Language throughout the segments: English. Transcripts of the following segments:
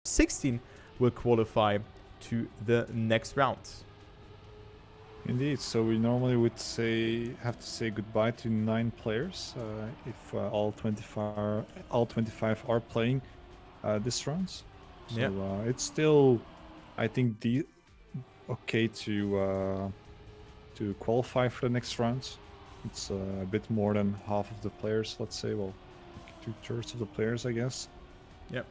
16 will qualify to the next round. Indeed, so we normally would have to say goodbye to 9 players if all 25 are playing this round. So it's still, I think, okay to qualify for the next round. It's a bit more than half of the players, let's say. Well, 2/3 of the players, I guess. Yep.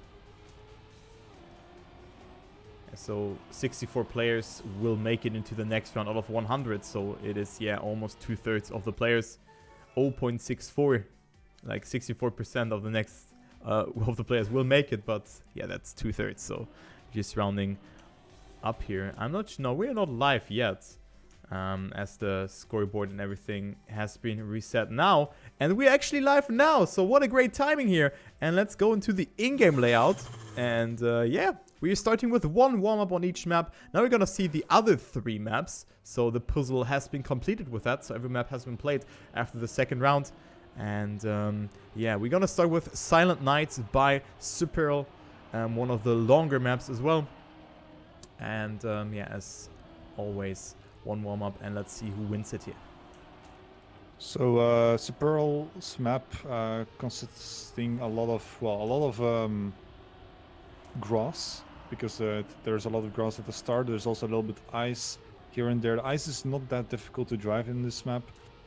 So 64 players will make it into the next round out of 100. So it is, almost 2/3 of the players. 0.64, like 64% of the next of the players will make it. But yeah, that's 2/3. So just rounding up here. No, we're not live yet. As the scoreboard and everything has been reset now. And we're actually live now, so what a great timing here. And let's go into the in-game layout. And we're starting with one warm-up on each map. Now we're gonna see the other 3 maps. So the puzzle has been completed with that, so every map has been played after the second round. And we're gonna start with Silent Night by Superl, one of the longer maps as well. And as always, one warm-up, and let's see who wins it here. So Superl's map consisting a lot of grass, because there's a lot of grass at the start. There's also a little bit ice here and there. The ice is not that difficult to drive in this map,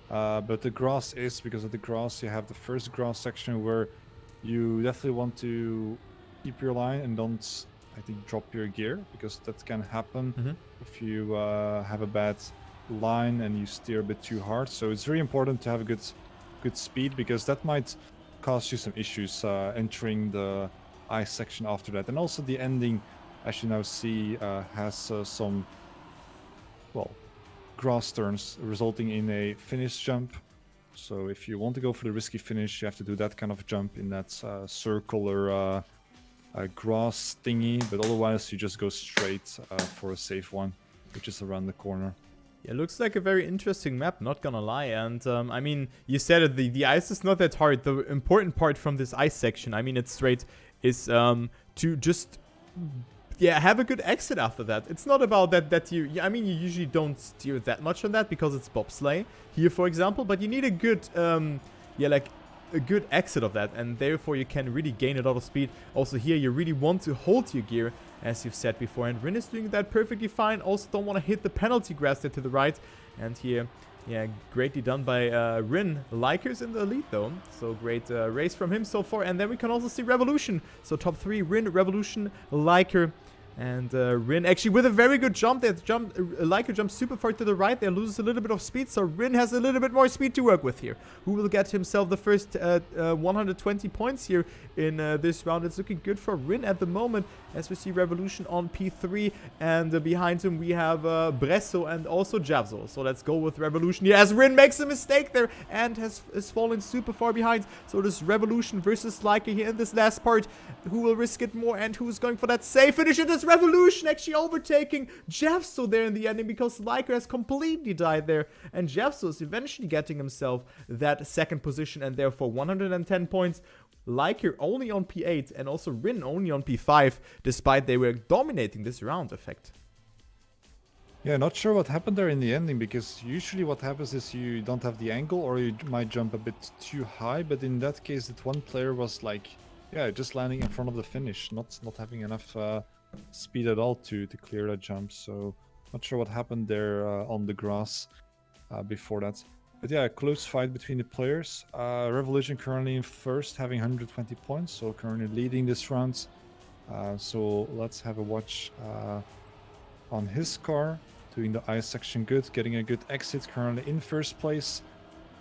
but the grass is, because of the grass you have the first grass section where you definitely want to keep your line and don't, I think, drop your gear, because that can happen if you have a bad line and you steer a bit too hard. So it's very important to have a good speed, because that might cause you some issues entering the ice section after that. And also the ending, as you now see, has some grass turns resulting in a finish jump. So if you want to go for the risky finish, you have to do that kind of jump in that circular grass thingy, but otherwise you just go straight for a safe one, which is around the corner. Yeah, looks like a very interesting map, not gonna lie. And I mean, you said it, the ice is not that hard. The important part from this ice section, I mean, it's straight, is to just have a good exit after that. It's not about that you usually don't steer that much on that because it's bobsleigh here, for example, but you need a good a good exit of that, and therefore you can really gain a lot of speed. Also here, you really want to hold your gear, as you've said before, and Rin is doing that perfectly fine. Also don't want to hit the penalty grass there to the right, and here, greatly done by Rin. Likers in the lead though, so great race from him so far. And then we can also see Revolution, so top 3, Rin, Revolution, Liker. And Rin actually with a very good jump there. Liker jumps super far to the right there, loses a little bit of speed, so Rin has a little bit more speed to work with here. Who will get himself the first 120 points here in this round? It's looking good for Rin at the moment, as we see Revolution on P3, and behind him we have Bresso and also Javzo. So let's go with Revolution here, as Rin makes a mistake there and is falling super far behind. So this Revolution versus Liker here in this last part. Who will risk it more, and who's going for that safe finish? It is Revolution actually overtaking Javzo there in the ending, because Liker has completely died there, and Javzo is eventually getting himself that second position, and therefore 110 points. Liker only on P8 and also Rin only on P5, despite they were dominating this round eFFecT. Yeah, not sure what happened there in the ending, because usually what happens is you don't have the angle, or you might jump a bit too high, but in that case that one player was like, just landing in front of the finish, not having enough speed at all to clear that jump. So not sure what happened there on the grass before that. But yeah, a close fight between the players. Revolution currently in first, having 120 points, so currently leading this round. So let's have a watch on his car, doing the ice section good, getting a good exit, currently in first place.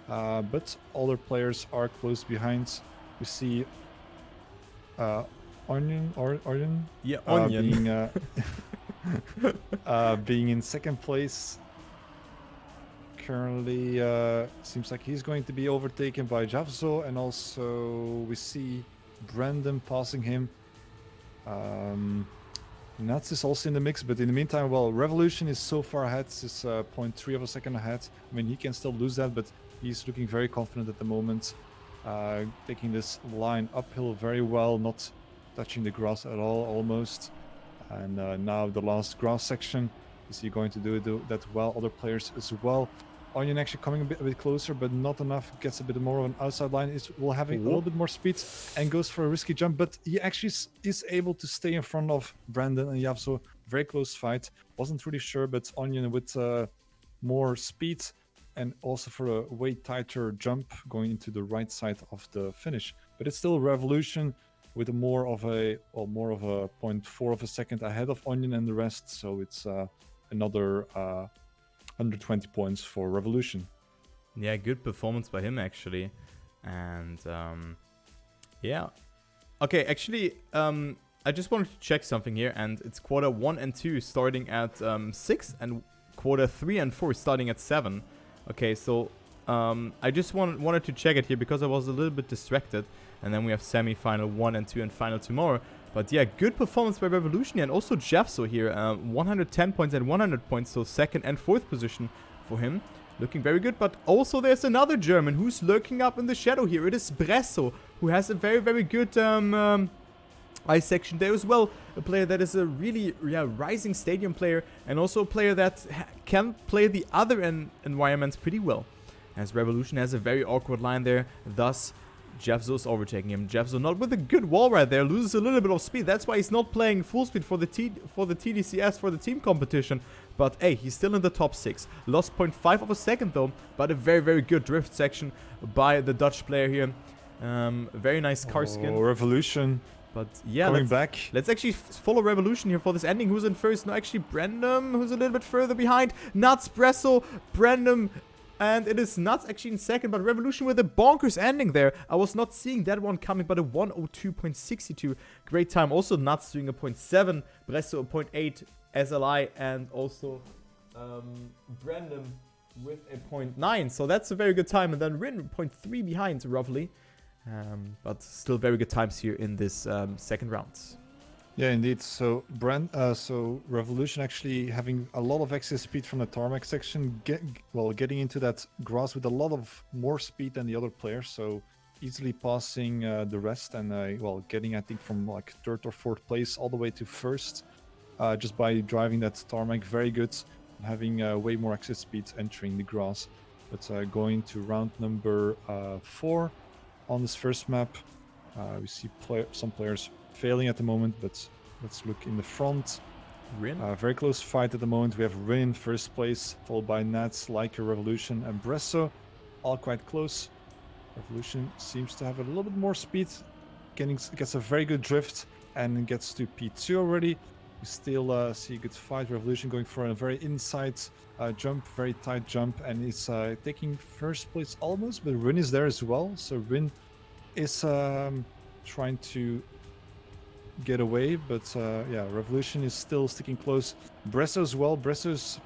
But other players are close behind. We see Onion? Yeah, Onion. Being in second place. Currently, seems like he's going to be overtaken by Javzo, and also we see Brandon passing him. Nats is also in the mix, but in the meantime, well, Revolution is so far ahead. He's 0.3 of a second ahead. I mean, he can still lose that, but he's looking very confident at the moment. Taking this line uphill very well, not touching the grass at all, almost. And now the last grass section. Is he going to do that well? Other players as well. Onion actually coming a bit closer, but not enough. Gets a bit more of an outside line. Will having a little bit more speed and goes for a risky jump, but he actually is able to stay in front of Brandon and Javzo. Very close fight. Wasn't really sure, but Onion with more speed and also for a way tighter jump going into the right side of the finish. But it's still Revolution with more of a 0.4 of a second ahead of Onion and the rest. So it's another 120 points for Revolution. Yeah, good performance by him actually. And yeah. Okay, actually, I just wanted to check something here, and it's quarter 1 and 2 starting at 6, and quarter 3 and 4 starting at 7. Okay, so I just wanted to check it here because I was a little bit distracted. And then we have semi-final 1 and 2 and final tomorrow. But yeah, good performance by Revolution and also Javzo here. 110 points and 100 points, so 2nd and 4th position for him. Looking very good, but also there's another German who's lurking up in the shadow here. It is Bresso, who has a very, very good ice section there as well. A player that is a really rising stadium player, and also a player that can play the other environments pretty well. As Revolution has a very awkward line there, thus Javzo's overtaking him. Javzo not with a good wall right there, loses a little bit of speed. That's why he's not playing full speed for the TDCS, for the team competition. But hey, he's still in the top 6. Lost 0.5 of a second though, but a very, very good drift section by the Dutch player here. Very nice car skin. Revolution. But yeah, let's actually follow Revolution here for this ending. Who's in first? No, actually Brandon, who's a little bit further behind. Nuts, Bresso, Brandon. And it is Nuts actually in second, but Revolution with a bonkers ending there. I was not seeing that one coming, but a 1:02.62. Great time. Also Nuts doing a 0.7, Bresso a 0.8, SLI, and also Brandon with a 0.9. So that's a very good time. And then Rin 0.3 behind, roughly. But still very good times here in this second round. Yeah, indeed. So Revolution actually having a lot of excess speed from the tarmac section, getting into that grass with a lot of more speed than the other players. So easily passing the rest and getting, I think, from like 3rd or 4th place all the way to 1st, just by driving that tarmac. Very good, having way more excess speed entering the grass. But going to round number 4 on this first map, we see some players failing at the moment, but let's look in the front. Rin. Very close fight at the moment. We have Rin in first place, followed by Nats, Leica, Revolution, and Bresso. All quite close. Revolution seems to have a little bit more speed. Gets a very good drift and gets to P2 already. We still see a good fight. Revolution going for a very inside jump, very tight jump, and is taking first place almost, but Rin is there as well. So Rin is trying to get away, but Revolution is still sticking close. Bresso as well. Bresso's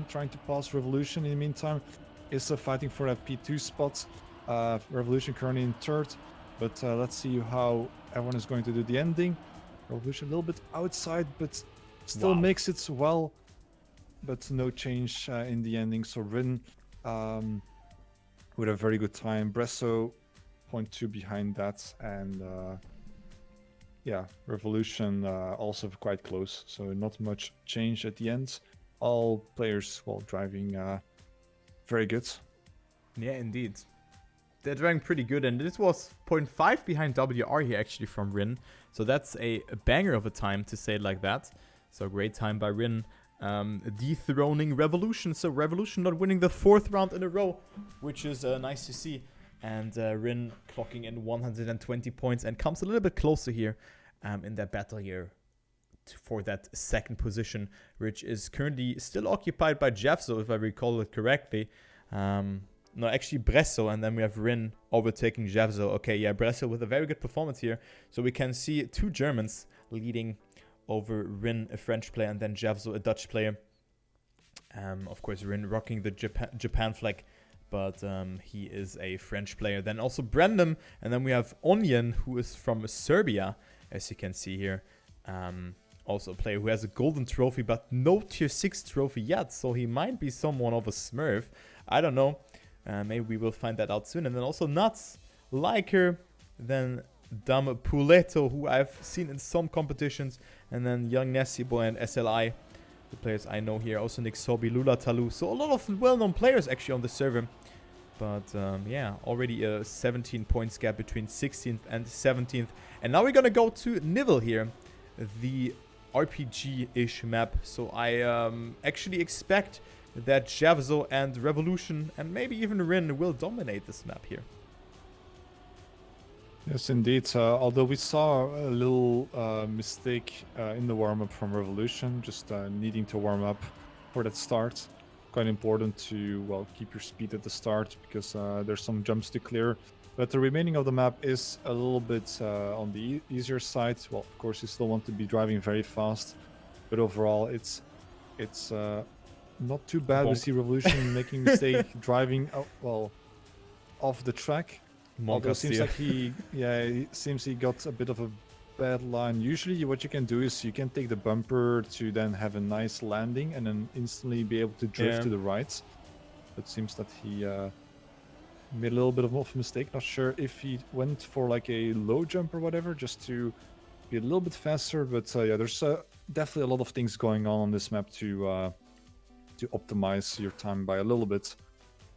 trying to pass Revolution in the meantime. Is fighting for that P2 spot. Revolution currently in 3rd, but let's see how everyone is going to do the ending. Revolution a little bit outside, but still makes it well, but no change in the ending. So Rin with a very good time. Bresso 0.2 behind that, and Revolution also quite close, so not much change at the end. All players driving very good. Yeah, indeed. They're driving pretty good, and this was 0.5 behind WR here actually from Rin. So that's a banger of a time, to say it like that. So great time by Rin, dethroning Revolution. So Revolution not winning the 4th round in a row, which is nice to see. And Rin clocking in 120 points and comes a little bit closer here in that battle here for that 2nd position, which is currently still occupied by Javzo, if I recall it correctly. No, actually Bresso, and then we have Rin overtaking Javzo. Okay, yeah, Bresso with a very good performance here. So we can see 2 Germans leading over Rin, a French player, and then Javzo, a Dutch player. Of course, Rin rocking the Japan flag, but he is a French player. Then also Brandon, and then we have Onion, who is from Serbia, as you can see here. Also a player who has a golden trophy, but no tier 6 trophy yet, so he might be someone of a smurf. I don't know. Maybe we will find that out soon. And then also Nuts, Liker, then Dame Puleto, who I've seen in some competitions, and then Young Nessibo and SLI, the players I know here. Also Nick Sobi, Lula Talu. So a lot of well-known players actually on the server. But yeah, already a 17 points gap between 16th and 17th. And now we're gonna go to Nivelle here, the RPG-ish map. So I actually expect that Javzo and Revolution and maybe even Rin will dominate this map here. Yes, indeed. Although we saw a little mistake in the warm-up from Revolution, just needing to warm up for that start. Quite important to, well, keep your speed at the start because there's some jumps to clear. But the remaining of the map is a little bit on the easier side. Well, of course, you still want to be driving very fast, but overall, it's not too bad. Bonk. We see Revolution making mistake driving off the track. Although it seems like it seems he got a bit of a bad line. Usually what you can do is you can take the bumper to then have a nice landing and then instantly be able to drift to the right. It seems that he made a little bit of a mistake. Not sure if he went for like a low jump or whatever, just to be a little bit faster. But yeah, there's definitely a lot of things going on this map to optimize your time by a little bit.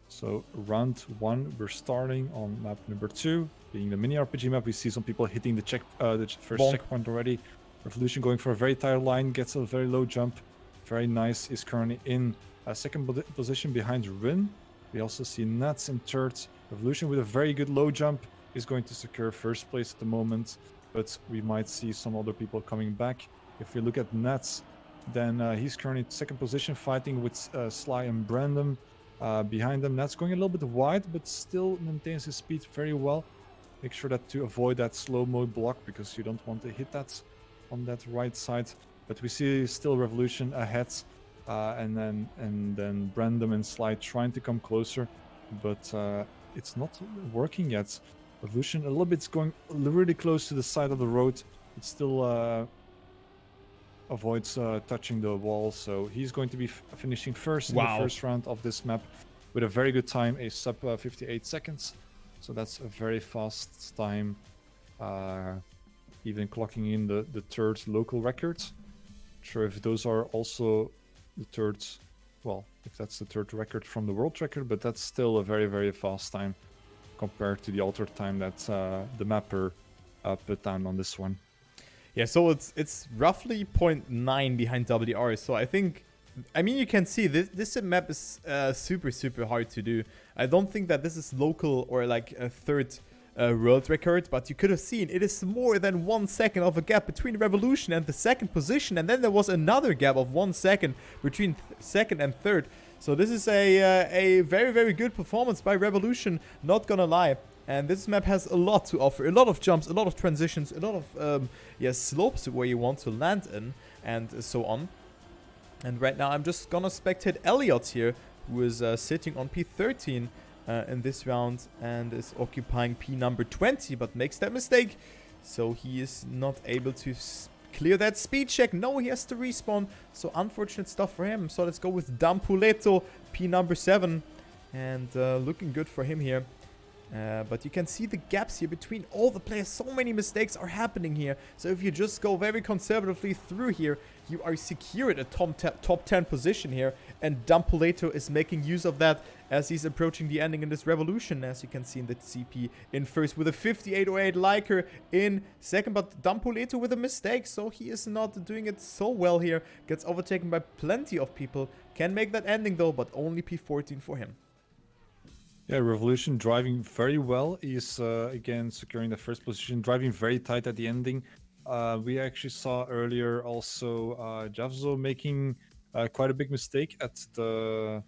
So round 1, we're starting on map number 2, being the mini RPG map. We see some people hitting the first checkpoint already. Revolution going for a very tight line, gets a very low jump. Very nice, is currently in second position behind Rin. We also see Nats in third. Revolution with a very good low jump is going to secure first place at the moment, but we might see some other people coming back. If we look at Nats, then he's currently in second position, fighting with Sly and Brandon. Behind them, Nat's going a little bit wide, but still maintains his speed very well. Make sure that to avoid that slow mode block because you don't want to hit that on that right side. But we see still Revolution ahead, and then Brandon and Sly trying to come closer, but it's not working yet. Revolution a little bit going really close to the side of the road. It still avoids touching the wall, so he's going to be finishing first in the first round of this map with a very good time, a sub 58 seconds. So that's a very fast time, even clocking in the third local record. Not sure if those are also the third, well, if that's the third record from the world record, but that's still a very, very fast time compared to the altered time that the mapper put down on this one. Yeah, so it's roughly 0.9 behind WR. So I think, I mean, you can see this map is super hard to do. I don't think that this is local or like a third world record, but you could have seen it is more than 1 second of a gap between Revolution and the second position, and then there was another gap of 1 second between second and third. So this is a very good performance by Revolution, not gonna lie. And this map has a lot to offer, a lot of jumps, a lot of transitions, a lot of slopes where you want to land in, and so on. And right now I'm just gonna spectate Elliot here, who is sitting on P13 in this round and is occupying P number 20, but makes that mistake. So he is not able to clear that speed check. No, he has to respawn. So unfortunate stuff for him. So let's go with Dampuleto, P number 7. And looking good for him here. But you can see the gaps here between all the players. So many mistakes are happening here. So if you just go very conservatively through here, you are secured a top 10 position here. And Dampuleto is making use of that as he's approaching the ending in this Revolution. As you can see in the CP in first with a 58.08, Liker in second. But Dampuleto with a mistake, so he is not doing it so well here. Gets overtaken by plenty of people. Can make that ending though, but only P14 for him. Yeah, Revolution driving very well. He's again securing the first position, driving very tight at the ending. We actually saw earlier also Javzo making quite a big mistake at the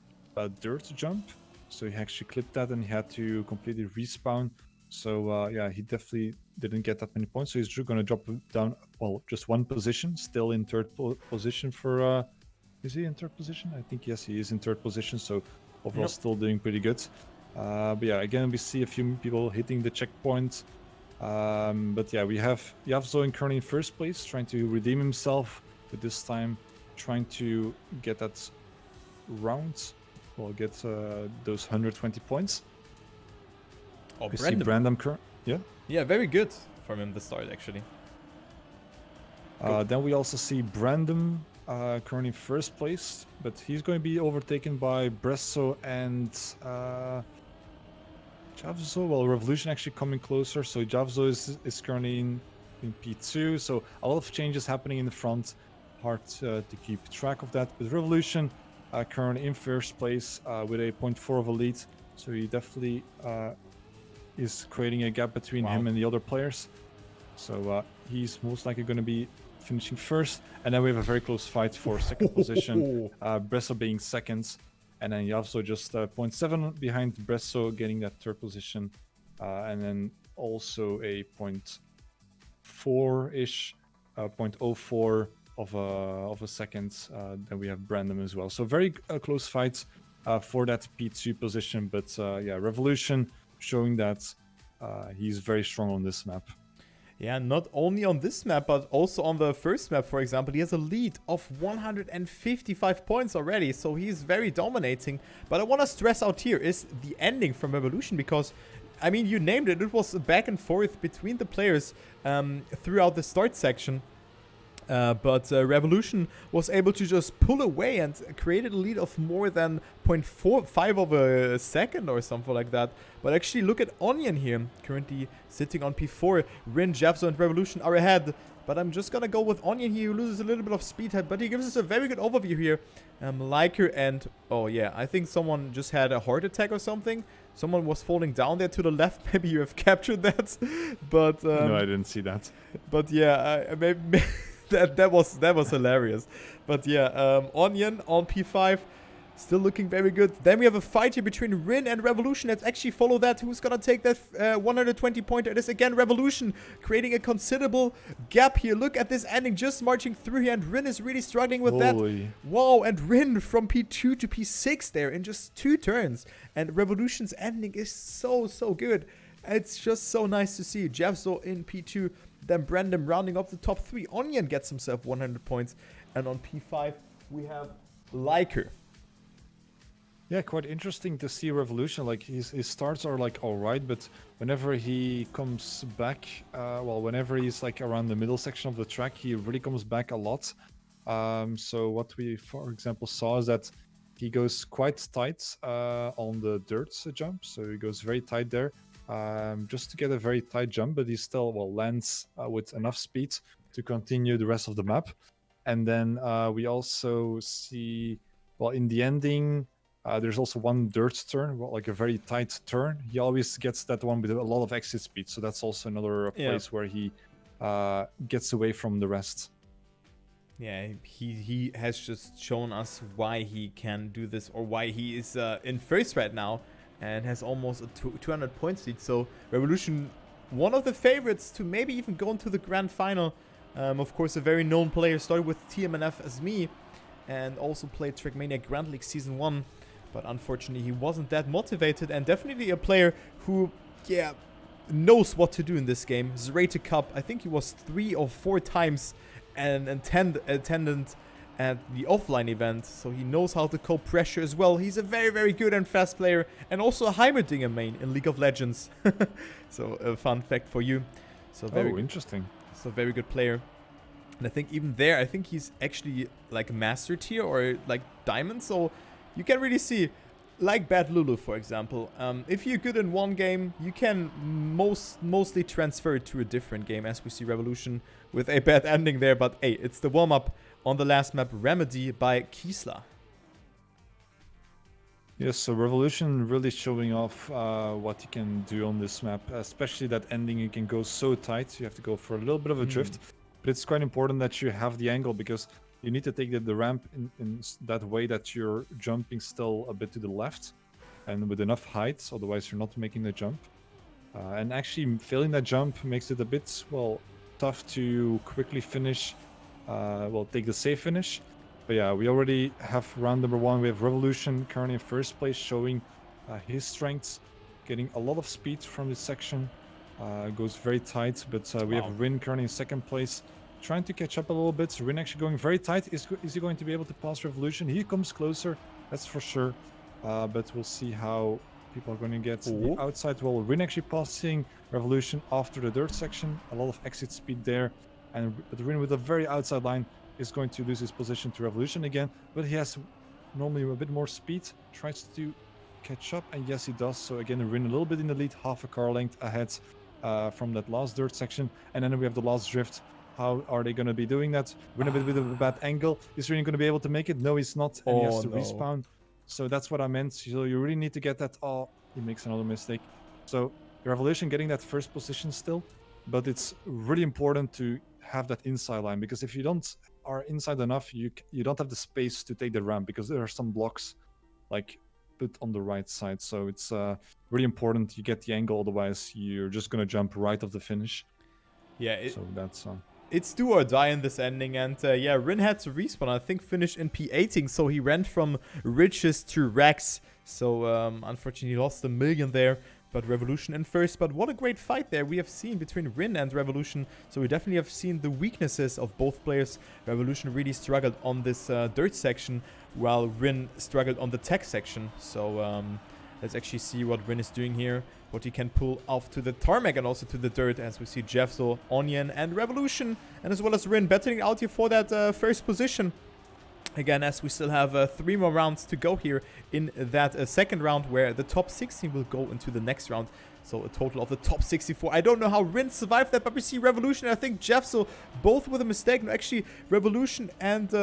dirt jump. So he actually clipped that and he had to completely respawn. So yeah, he definitely didn't get that many points. So he's going to drop down, well, just one position, still in third position for... is he in third position? I think, yes, he is in third position. So overall still doing pretty good. But yeah, again, we see a few people hitting the checkpoint. But yeah, we have Javzo currently in first place, trying to redeem himself. But this time, trying to get that round. Well, get those 120 points. Oh, we see Brandon. Yeah? Yeah, very good. from him, the start, actually. Then we also see Brandon currently in first place, but he's going to be overtaken by Bresso and Javzo. Well, Revolution actually coming closer, so Javzo is currently in P2, so a lot of changes happening in the front. Hard to keep track of that, but Revolution currently in first place with a 0.4 of a lead, so he definitely is creating a gap between him and the other players. So he's most likely going to be finishing first, and then we have a very close fight for second position. Bresso being second, and then Javzo just 0.7 behind Bresso, getting that third position, and then also a 0.4-ish, 0.04 of a second. Then we have Brandon as well. So very close fight for that P2 position, but yeah, Revolution showing that he's very strong on this map. Yeah, not only on this map, but also on the first map, for example. He has a lead of 155 points already, so he's very dominating. But I want to stress out here is the ending from Revolution, because, I mean, you named it. It was back and forth between the players throughout the start section. But Revolution was able to just pull away and created a lead of more than 0.45 of a second or something like that. But actually, look at Onion here, currently sitting on P4. Rin, Javzo, and Revolution are ahead. But I'm just gonna go with Onion here, who loses a little bit of speed, but he gives us a very good overview here. Liker and... oh yeah, I think someone just had a heart attack or something. Someone was falling down there to the left. Maybe you have captured that. But no, I didn't see that. But yeah, maybe... that was hilarious. But yeah, Onion on P5, still looking very good. Then we have a fight here between Rin and Revolution. Let's actually follow that. Who's gonna take that 120 pointer? It is again Revolution, creating a considerable gap here. Look at this ending, just marching through here, and Rin is really struggling with that. Wow, and Rin from P2 to P6 there in just 2 turns. And Revolution's ending is so good. It's just so nice to see. Javzo in P2, then Brandon rounding up the top 3. Onion gets himself 100 points. And on P5, we have Liker. Yeah, quite interesting to see Revolution. Like, his starts are, like, alright, but whenever he comes back, well, whenever he's, like, around the middle section of the track, he really comes back a lot. So what we, for example, saw is that he goes quite tight on the dirt jump. So he goes very tight there. Just to get a very tight jump, but he still lands with enough speed to continue the rest of the map. And then we also see, well, in the ending, there's also one dirt turn, like a very tight turn. He always gets that one with a lot of exit speed, so that's also another place where he gets away from the rest. Yeah, he has just shown us why he can do this, or why he is in first right now. And has almost a 200 points lead. So Revolution, one of the favorites to maybe even go into the grand final. Of course, a very known player, started with TMNF as me, and also played Trackmania Grand League Season 1. But unfortunately, he wasn't that motivated, and definitely a player who, yeah, knows what to do in this game. Elity Cup, I think he was 3 or 4 times an attendant at the offline event, so he knows how to cope pressure as well. He's a very good and fast player, and also a Heimerdinger main in League of Legends. So a fun fact for you. So very interesting. So very good player. And I think even there, I think he's actually like master tier or like diamond. So you can really see, like Bad Lulu, for example. If you're good in one game, you can mostly transfer it to a different game, as we see Revolution with a bad ending there. But hey, it's the warm-up on the last map, Remedy by Kiesler. Yes, so Revolution really showing off what you can do on this map, especially that ending. You can go so tight, you have to go for a little bit of a drift, but it's quite important that you have the angle, because you need to take the ramp in that way that you're jumping still a bit to the left and with enough height, otherwise you're not making the jump. And actually failing that jump makes it a bit, well, tough to quickly finish, take the safe finish. But yeah, we already have round number 1. We have Revolution currently in first place, showing his strengths, getting a lot of speed from this section. Goes very tight, but we have Rin currently in second place, trying to catch up a little bit. Rin actually going very tight. Is he going to be able to pass Revolution? He comes closer, that's for sure. But we'll see how People are going to get Oh. the outside wall. Rin actually passing Revolution after the dirt section. A lot of exit speed there. But Rin with a very outside line is going to lose his position to Revolution again. But he has normally a bit more speed. Tries to catch up, and yes, he does. So again, Rin a little bit in the lead, half a car length ahead from that last dirt section. And then we have the last drift. How are they going to be doing that? Rin a bit with a bad angle. Is Rin going to be able to make it? No, he's not. And he has to respawn. So that's what I meant. So you really need to get that. Oh, he makes another mistake. So Revolution getting that first position still. But it's really important to have that inside line, because if you don't are inside enough, you don't have the space to take the ramp, because there are some blocks like put on the right side. So it's really important you get the angle, otherwise you're just going to jump right off the finish. Yeah, so that's it's do or die in this ending, and yeah, Rin had to respawn, I think finished in P18, so he ran from riches to wrecks. So unfortunately he lost 1 million there, but Revolution in first. But what a great fight there we have seen between Rin and Revolution. So we definitely have seen the weaknesses of both players. Revolution really struggled on this dirt section, while Rin struggled on the tech section. So let's actually see what Rin is doing here, what he can pull off to the tarmac and also to the dirt, as we see Jeffzo, Onion, and Revolution, and as well as Rin battling out here for that first position. Again, as we still have 3 more rounds to go here in that second round, where the top 16 will go into the next round. So a total of the top 64. I don't know how Rin survived that, but we see Revolution and I think Jeffzo both with a mistake. No, actually Revolution and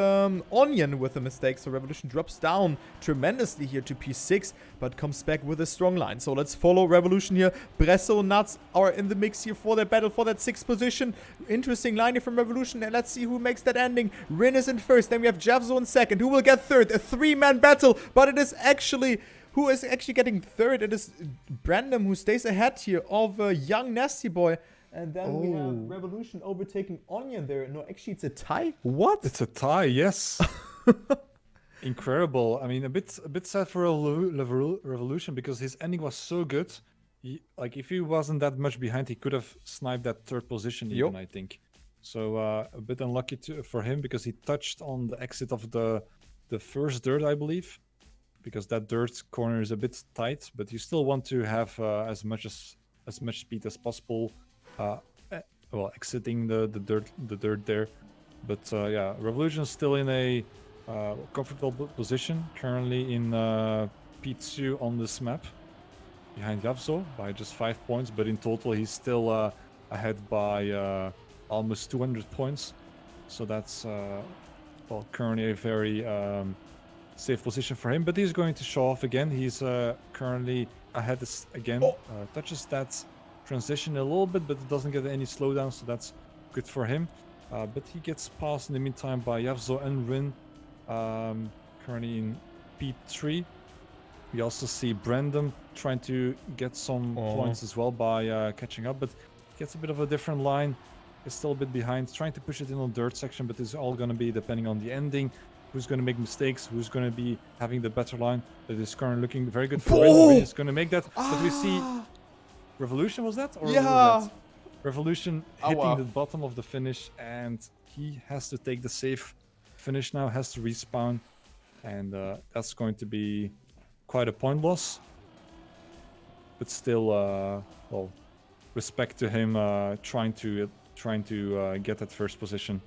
Onion with a mistake. So Revolution drops down tremendously here to P6, but comes back with a strong line. So let's follow Revolution here. Bresso, Nuts are in the mix here for their battle for that 6th position. Interesting line here from Revolution, and let's see who makes that ending. Rin is in first, then we have Jeffzo in second. Who will get third? A 3-man battle, but it is actually... Who is actually getting third? It is Brandon who stays ahead here of Young Nasty Boy. And then we have Revolution overtaking Onion there. No, actually it's a tie? What? It's a tie, yes. Incredible. I mean, a bit sad for Revolution, because his ending was so good. Like, if he wasn't that much behind, he could have sniped that 3rd position even, I think. So a bit unlucky for him, because he touched on the exit of the first dirt, I believe. Because that dirt corner is a bit tight, but you still want to have as much speed as possible, well, exiting the dirt there. But yeah, Revolution is still in a comfortable position, currently in P2 on this map, behind Yavzo by just 5 points. But in total, he's still ahead by almost 200 points. So that's well, currently a very safe position for him, but he's going to show off again. He's currently ahead again. Touches that transition a little bit, but it doesn't get any slowdown, so that's good for him. But he gets passed in the meantime by Yavzo and Rin, currently in P3. We also see Brandon trying to get some points as well by catching up, but gets a bit of a different line. Is still a bit behind, trying to push it in the dirt section, but it's all going to be depending on the ending. Who's going to make mistakes, who's going to be having the better line. That is currently looking very good for Rin. He's going to make that. But we see... Revolution, was that? Or yeah. Was that? Revolution hitting the bottom of the finish, and he has to take the safe finish now, has to respawn. And that's going to be quite a point loss. But still, well, respect to him trying to get that first position.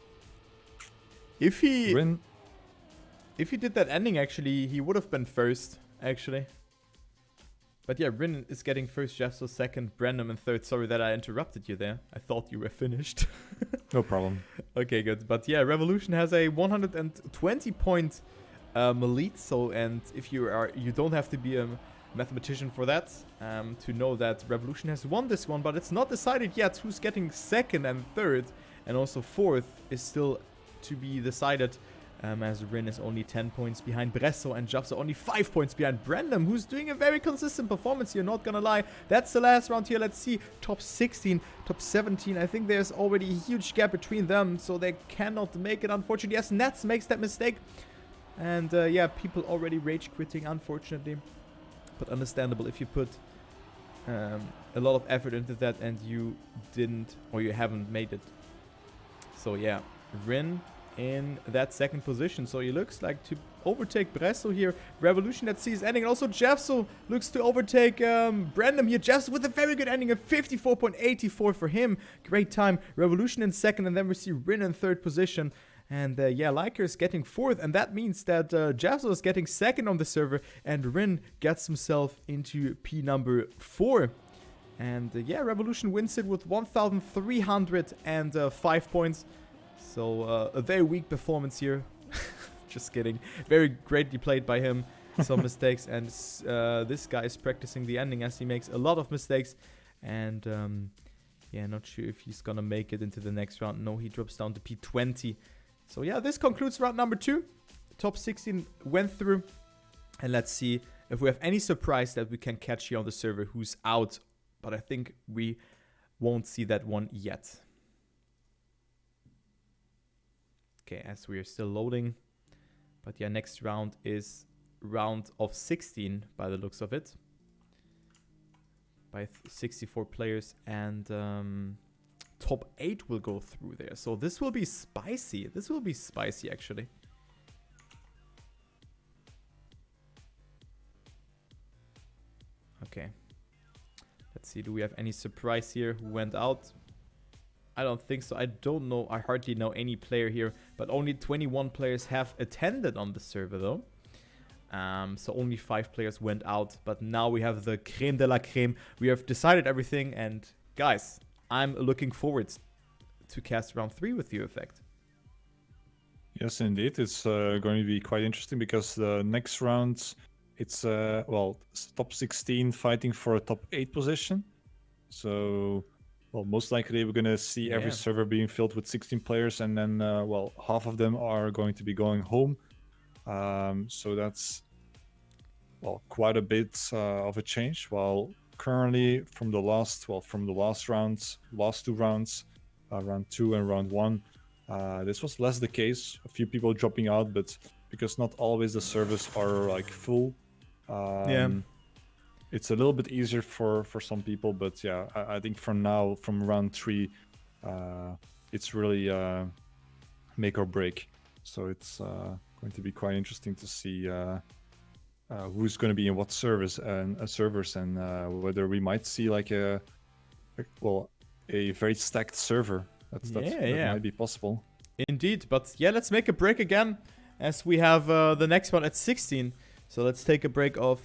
If he... Rin, if he did that ending, actually, he would have been first, actually. But yeah, Rin is getting first, Jeffzo second, Brandon in third. Sorry that I interrupted you there. I thought you were finished. No problem. Okay, good. But yeah, Revolution has a 120 point lead. So, and if you don't have to be a mathematician for that to know that Revolution has won this one, but it's not decided yet who's getting second and third, and also fourth is still to be decided. As Rin is only 10 points behind Bresso, and Jeffzo only 5 points behind Brandon, who's doing a very consistent performance here, not gonna lie. That's the last round here. Let's see, top 16, top 17. I think there's already a huge gap between them, so they cannot make it, unfortunately. Yes, Nats makes that mistake. And yeah, people already rage quitting, unfortunately. But understandable if you put a lot of effort into that and you didn't, or you haven't made it. So yeah, Rin in that second position. So he looks like to overtake Bresso here. Revolution at C is ending. And also Jeffso looks to overtake Brandon here. Jeffso with a very good ending of 54.84 for him. Great time. Revolution in second, and then we see Rin in third position. And yeah, Likers getting fourth, and that means that Jeffso is getting second on the server, and Rin gets himself into P number 4. And yeah, Revolution wins it with 1,305 points. So a very weak performance here. Just kidding. Very greatly played by him. Some mistakes, and this guy is practicing the ending as he makes a lot of mistakes. And yeah, not sure if he's gonna make it into the next round. No, he drops down to P20. So yeah, this concludes round number 2. The top 16 went through. And let's see if we have any surprise that we can catch here on the server who's out. But I think we won't see that one yet. Okay, as we are still loading. But yeah, next round is round of 16 by the looks of it. By 64 players, and top 8 will go through there. So this will be spicy. This will be spicy, actually. Okay. Let's see, do we have any surprise here who went out? I don't think so. I don't know. I hardly know any player here, but only 21 players have attended on the server, though. So only 5 players went out, but now we have the creme de la creme. We have decided everything, and guys, I'm looking forward to cast round 3 with eFFecT. Yes, indeed. It's going to be quite interesting because the next round, it's well, top 16 fighting for a top 8 position. So, well, most likely we're going to see every server being filled with 16 players, and then, well, half of them are going to be going home. So that's, well, quite a bit of a change. While currently from the last rounds, last 2 rounds, round 2 and round 1, this was less the case. A few people dropping out, but because not always the servers are like full, it's a little bit easier for some people. But yeah, I think for now, from round 3, it's really make or break. So it's going to be quite interesting to see who's going to be in what servers and whether we might see like a very stacked server. That might be possible. Indeed, but yeah, let's make a break again as we have the next one at 16. So let's take a break of